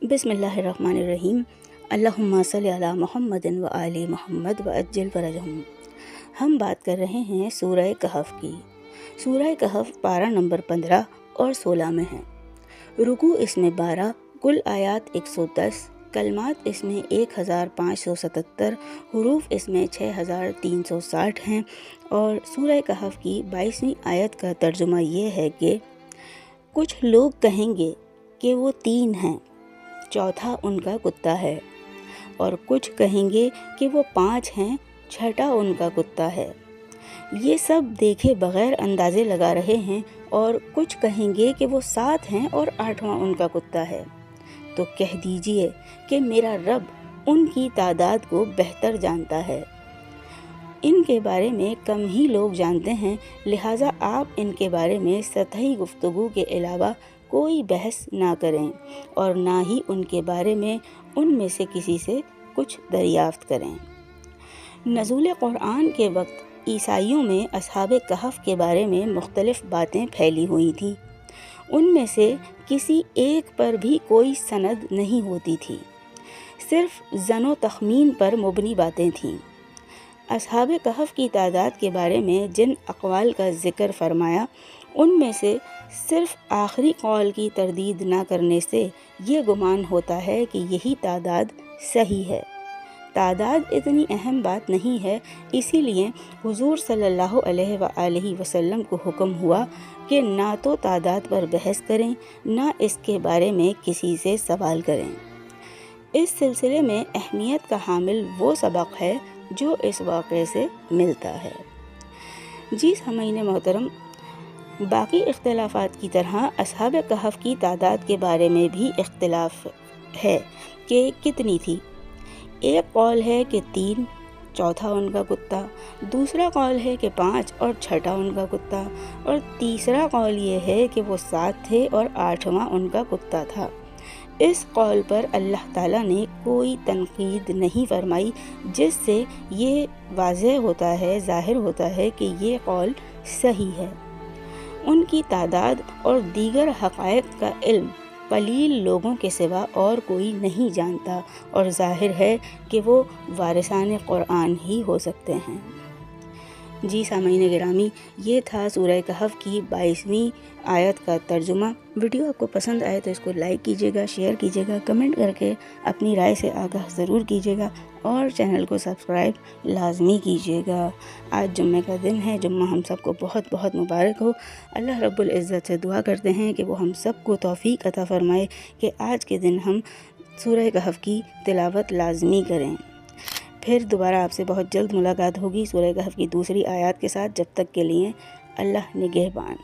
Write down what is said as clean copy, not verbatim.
बिस्मिल्लाहिर्रहमानिर्रहीम। अल्लाहुम्मा सल्ली अला मुहम्मदिन व आलि मुहम्मद व अज्जिल फरजहुम। हम बात कर रहे हैं सूरह कहफ की। सूरह कहफ पारा नंबर 15 और 16 में है। रुकू इसमें 12, कुल आयात 110, कलमात इसमें 1577, हुरूफ इसमें 6360 हैं। और सूरह कहफ की 22वीं आयत का तर्जुमा ये है कि कुछ लोग कहेंगे कि वो 3 हैं, चौथा उनका कुत्ता है, और कुछ कहेंगे कि वो 5 हैं, छठा उनका कुत्ता है। ये सब देखे बगैर अंदाज़े लगा रहे हैं। और कुछ कहेंगे कि वो 7 हैं और 8वां उनका कुत्ता है। तो कह दीजिए कि मेरा रब उनकी तादाद को बेहतर जानता है। इनके बारे में कम ही लोग जानते हैं, लिहाजा आप इनके बारे में सतही गुफ्तगू के अलावा कोई बहस ना करें और ना ही उनके बारे में उनमें से किसी से कुछ दरियाफ्त करें। नज़ूल क़ुरआन के वक्त ईसाइयों में असहाबे कहफ के बारे में मुख्तलिफ़ बातें फैली हुई थीं। उनमें से किसी एक पर भी कोई सनद नहीं होती थी, सिर्फ ज़नो तख़मीन पर मुबनी बातें थीं। असहाबे कहफ की तादाद के बारे में जिन अक़वाल का ज़िक्र फरमाया, उनमें से सिर्फ आखिरी कौल की तरदीद न करने से ये गुमान होता है कि यही तादाद सही है। तादाद इतनी अहम बात नहीं है, इसीलिए हुज़ूर सल्लल्लाहु अलैहि वसल्लम को हुक्म हुआ कि ना तो तादाद पर बहस करें, ना इसके बारे में किसी से सवाल करें। इस सिलसिले में अहमियत का हामिल वो सबक है जो इस वाक़े से मिलता है। जी सामीन मोहतरम, बाकी इख्तिलाफ़ात की तरह असहाब कहफ की तादाद के बारे में भी इख्तिलाफ़ है कि कितनी थी। एक कौल है कि 3, चौथा उनका कुत्ता, दूसरा कौल है कि 5 और छठा उनका कुत्ता, और तीसरा कौल ये है कि वो 7 थे और 8वां उनका कुत्ता था। इस कौल पर अल्लाह ताला ने कोई तनकीद नहीं फरमाई, जिससे ये वाज़ेह होता है, ज़ाहिर होता है कि ये कौल सही है। उनकी तादाद और दीगर हक़ाइक़ का इल्म कलील लोगों के सिवा और कोई नहीं जानता, और ज़ाहिर है कि वो वारिसाने क़ुरआन ही हो सकते हैं। जी सामीन गिरामी, ये था सूरह कहफ की 22वीं आयत का तर्जुमा। वीडियो आपको पसंद आए तो इसको लाइक कीजिएगा, शेयर कीजिएगा, कमेंट करके अपनी राय से आगाह ज़रूर कीजिएगा और चैनल को सब्सक्राइब लाजमी कीजिएगा। आज जुम्मे का दिन है, जुम्मा हम सबको बहुत बहुत मुबारक हो। अल्लाह रब्बुल इज़्ज़त से दुआ करते हैं कि वो हम सबको तौफ़ीक अता फ़रमाए कि आज के दिन हम सूरह कहफ की तिलावत लाजमी करें। फिर दोबारा आपसे बहुत जल्द मुलाकात होगी सूरह कहफ की दूसरी आयत के साथ। जब तक के लिए अल्लाह निगहबान।